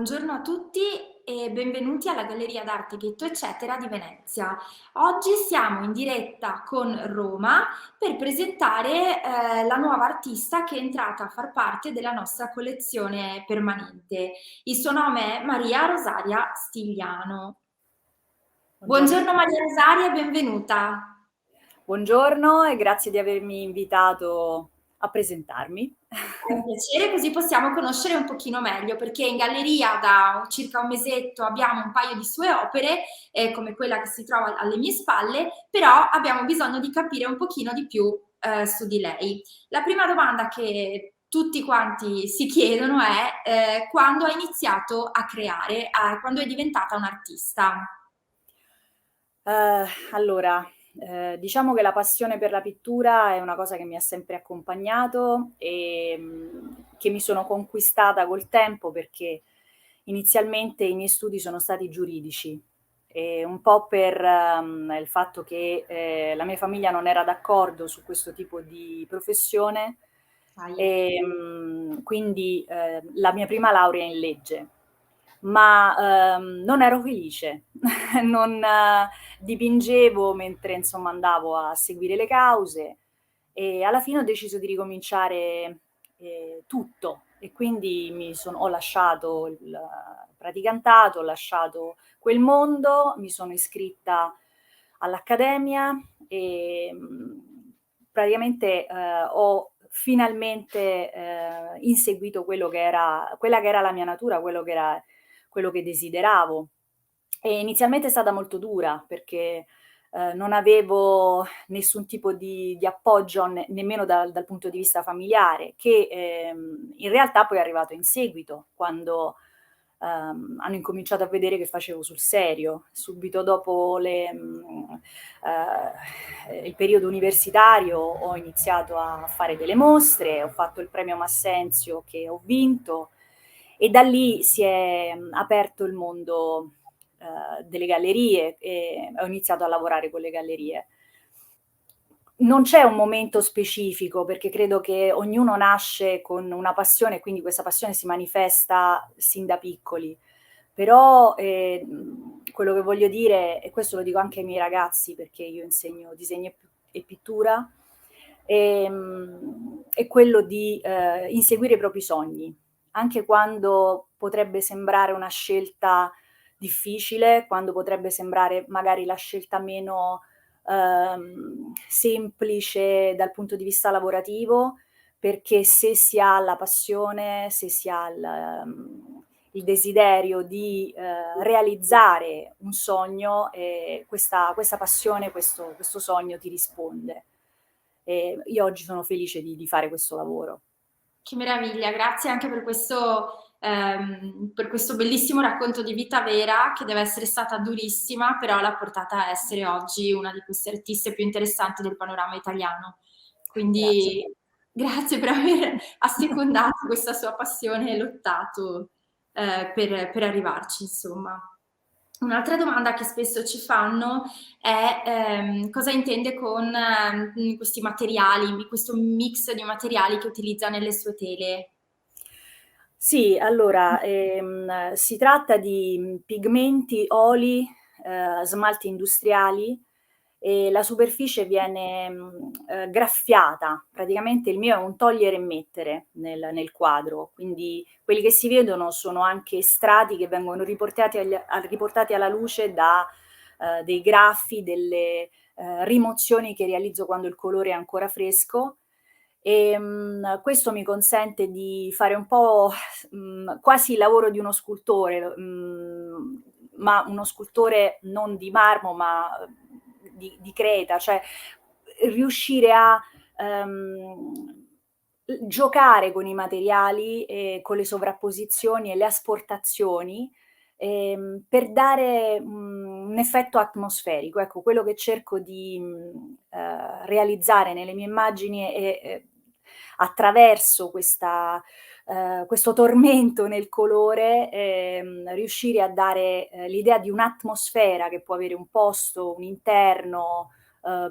Buongiorno a tutti e benvenuti alla Galleria d'Arte Ghetto Eccetera di Venezia. Oggi siamo in diretta con Roma per presentare la nuova artista che è entrata a far parte della nostra collezione permanente. Il suo nome è Maria Rosaria Stigliano. Buongiorno. Buongiorno Maria Rosaria e benvenuta. Buongiorno e grazie di avermi invitato a presentarmi. È un piacere, così possiamo conoscere un pochino meglio, perché in galleria da circa un mesetto abbiamo un paio di sue opere, come quella che si trova alle mie spalle, però abbiamo bisogno di capire un pochino di più su di lei. La prima domanda che tutti quanti si chiedono è quando ha iniziato a creare, quando è diventata un'artista. Allora, diciamo che la passione per la pittura è una cosa che mi ha sempre accompagnato e che mi sono conquistata col tempo perché inizialmente i miei studi sono stati giuridici e un po' per il fatto che la mia famiglia non era d'accordo su questo tipo di professione Ahia. e quindi la mia prima laurea è in legge. Ma non ero felice, non dipingevo mentre insomma andavo a seguire le cause e alla fine ho deciso di ricominciare tutto e quindi ho lasciato il praticantato, ho lasciato quel mondo, mi sono iscritta all'accademia e praticamente ho finalmente inseguito quella che era la mia natura, quello che desideravo. E inizialmente è stata molto dura perché non avevo nessun tipo di appoggio nemmeno dal punto di vista familiare, che in realtà poi è arrivato in seguito, quando hanno incominciato a vedere che facevo sul serio. Subito dopo il periodo universitario ho iniziato a fare delle mostre, ho fatto il premio Massenzio che ho vinto e da lì si è aperto il mondo delle gallerie e ho iniziato a lavorare con le gallerie. Non c'è un momento specifico, perché credo che ognuno nasce con una passione e quindi questa passione si manifesta sin da piccoli. Però quello che voglio dire, e questo lo dico anche ai miei ragazzi perché io insegno disegno e pittura, è quello di inseguire i propri sogni, anche quando potrebbe sembrare una scelta difficile, quando potrebbe sembrare magari la scelta meno semplice dal punto di vista lavorativo, perché se si ha la passione, se si ha il desiderio di realizzare un sogno, questa passione, questo sogno ti risponde. E io oggi sono felice di fare questo lavoro. Che meraviglia, grazie anche per questo bellissimo racconto di vita vera che deve essere stata durissima, però l'ha portata a essere oggi una di queste artiste più interessanti del panorama italiano. Grazie. Quindi grazie per aver assecondato questa sua passione e lottato per arrivarci, insomma. Un'altra domanda che spesso ci fanno è cosa intende con questi materiali, questo mix di materiali che utilizza nelle sue tele. Sì, allora, si tratta di, pigmenti, oli, smalti industriali e la superficie viene, graffiata. Praticamente il mio è un togliere e mettere nel quadro, quindi quelli che si vedono sono anche strati che vengono riportati alla luce da, dei graffi, delle, rimozioni che realizzo quando il colore è ancora fresco. Questo mi consente di fare un po', quasi il lavoro di uno scultore, ma uno scultore non di marmo, ma di creta, cioè riuscire a giocare con i materiali e con le sovrapposizioni e le asportazioni per dare un effetto atmosferico. Ecco, quello che cerco di realizzare nelle mie immagini è attraverso questo tormento nel colore, riuscire a dare l'idea di un'atmosfera che può avere un posto, un interno,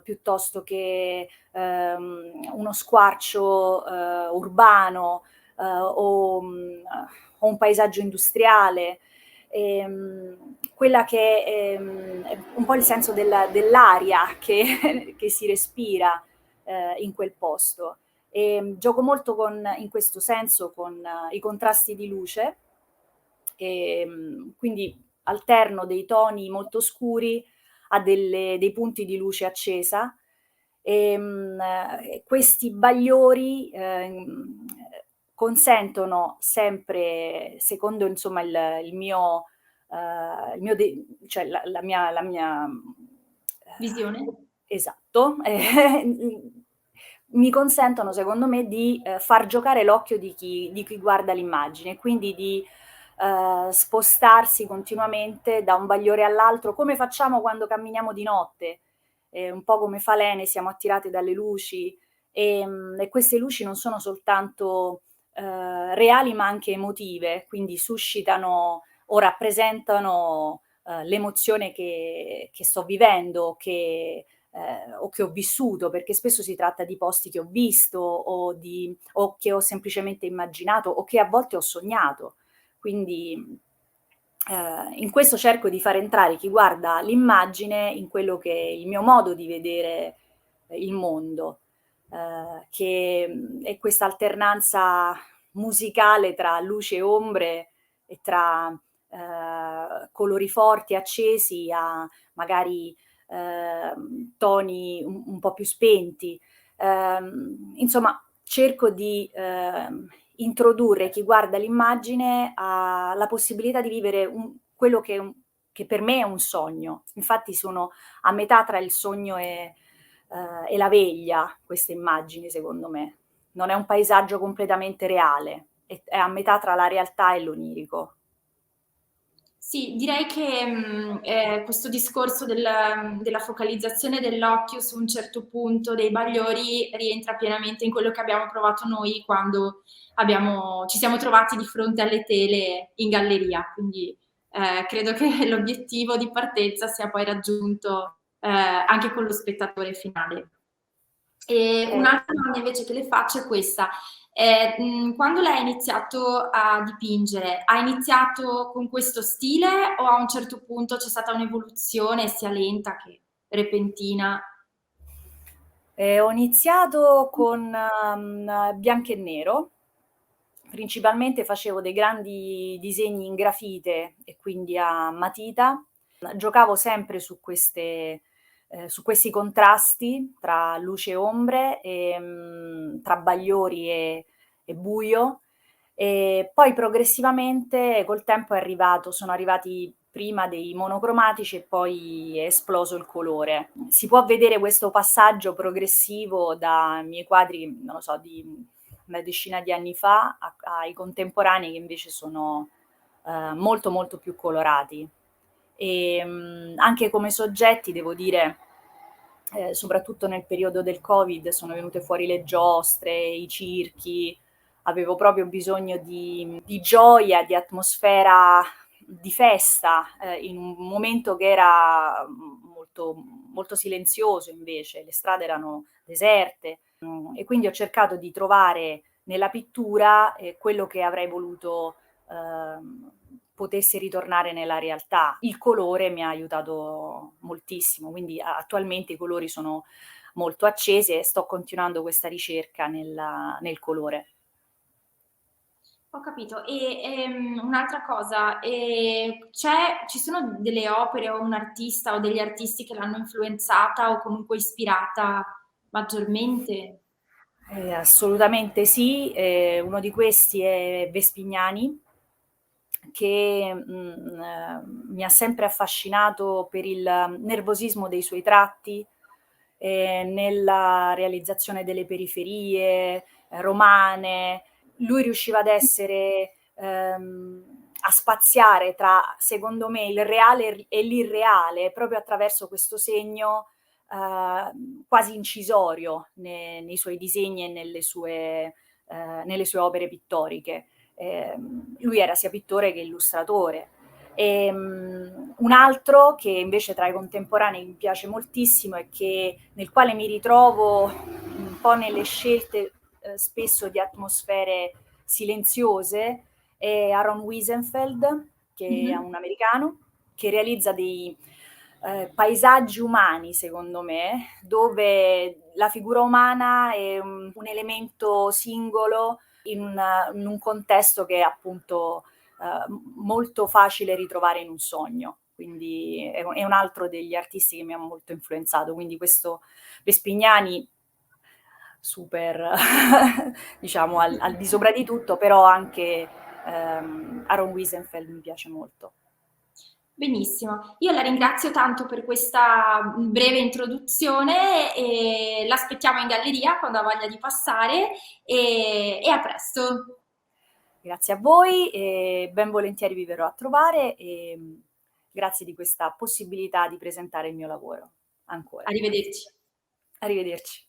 piuttosto che uno squarcio urbano, o un paesaggio industriale, quella che è un po' il senso dell'aria che si respira in quel posto. Gioco molto in questo senso con i contrasti di luce, quindi alterno dei toni molto scuri a dei punti di luce accesa. Questi bagliori consentono sempre, secondo insomma cioè la mia Visione? esatto, mi consentono secondo me di far giocare l'occhio di chi guarda l'immagine, quindi di spostarsi continuamente da un bagliore all'altro, come facciamo quando camminiamo di notte, un po' come falene siamo attirate dalle luci, e queste luci non sono soltanto reali ma anche emotive, quindi suscitano o rappresentano l'emozione che sto vivendo, o che ho vissuto, perché spesso si tratta di posti che ho visto o che ho semplicemente immaginato o che a volte ho sognato. Quindi in questo cerco di far entrare chi guarda l'immagine in quello che è il mio modo di vedere il mondo, che è questa alternanza musicale tra luce e ombre e tra colori forti, accesi, a magari toni un po' più spenti. Insomma, cerco di introdurre chi guarda l'immagine alla possibilità di vivere quello che per me è un sogno. Infatti sono a metà tra il sogno e la veglia, queste immagini, secondo me. Non è un paesaggio completamente reale, è a metà tra la realtà e l'onirico. Sì, direi che questo discorso della focalizzazione dell'occhio su un certo punto dei bagliori rientra pienamente in quello che abbiamo provato noi quando ci siamo trovati di fronte alle tele in galleria. Quindi credo che l'obiettivo di partenza sia poi raggiunto anche con lo spettatore finale. E Eh, un'altra domanda invece che le faccio è questa. Quando lei ha iniziato a dipingere, ha iniziato con questo stile o a un certo punto c'è stata un'evoluzione sia lenta che repentina? Ho iniziato con bianco e nero, principalmente facevo dei grandi disegni in grafite e quindi a matita. Giocavo sempre su questi contrasti tra luce e ombre, tra bagliori e buio. E poi progressivamente col tempo sono arrivati prima dei monocromatici e poi è esploso il colore. Si può vedere questo passaggio progressivo dai miei quadri, non lo so, di una decina di anni fa ai contemporanei che invece sono molto molto più colorati. E anche come soggetti, devo dire, soprattutto nel periodo del Covid, sono venute fuori le giostre, i circhi, avevo proprio bisogno di gioia, di atmosfera di festa, in un momento che era molto, molto silenzioso invece, le strade erano deserte, e quindi ho cercato di trovare nella pittura quello che avrei voluto potesse ritornare nella realtà. Il colore mi ha aiutato moltissimo, quindi attualmente i colori sono molto accesi e sto continuando questa ricerca nel colore. Ho capito. E un'altra cosa, ci sono delle opere o un artista o degli artisti che l'hanno influenzata o comunque ispirata maggiormente? Assolutamente sì, uno di questi è Vespignani, che mi ha sempre affascinato per il nervosismo dei suoi tratti, nella realizzazione delle periferie romane. Lui riusciva ad essere, a spaziare tra, secondo me, il reale e l'irreale, proprio attraverso questo segno quasi incisorio nei suoi disegni e nelle sue opere pittoriche. Lui era sia pittore che illustratore. Un altro che invece tra i contemporanei mi piace moltissimo e nel quale mi ritrovo un po' nelle scelte spesso di atmosfere silenziose è Aaron Wiesenfeld, che è Mh-mh. un americano, che realizza dei paesaggi umani, secondo me, dove la figura umana è un elemento singolo in un contesto che è appunto molto facile ritrovare in un sogno. Quindi è un altro degli artisti che mi ha molto influenzato. Quindi questo Vespignani super, diciamo al di sopra di tutto, però anche Aaron Wiesenfeld mi piace molto. Benissimo, io la ringrazio tanto per questa breve introduzione e l'aspettiamo in galleria quando ha voglia di passare e a presto. Grazie a voi e ben volentieri vi verrò a trovare e grazie di questa possibilità di presentare il mio lavoro ancora. Arrivederci. Arrivederci.